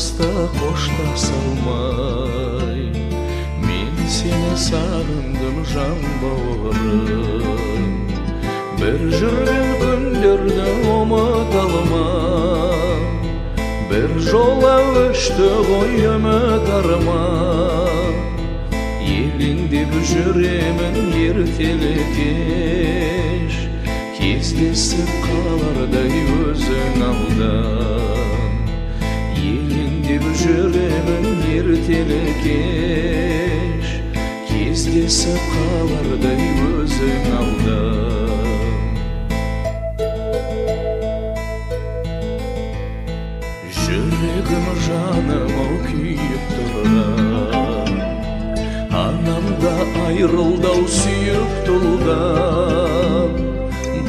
алыста кошташалмай, мен сени сагындым жан бауырым. Bir жүрген күндерді ұмыта алмам, bir жола өшті ғой үміт арман. Еліңде жүремін ертелі кеш, кездесіп қалардай өзің алдан. Еліңде жүремін ертелі кеш, кездесіп қалардай өзің алдан. Жүрегім жаным ау күйіп тұрған, анамда айрылдау сүйіп тұлдан.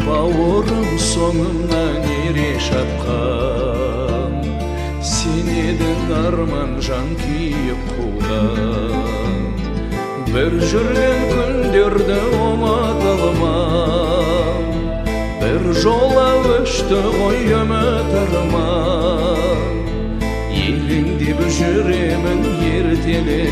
Бауырым соңымнан ере шапқан, сен едің арман жан күйіп қуған. Bir жүрген күндерді ұмыта алмам, bir жола өшті ғой үміт арман. Еліңде жүремін ертелі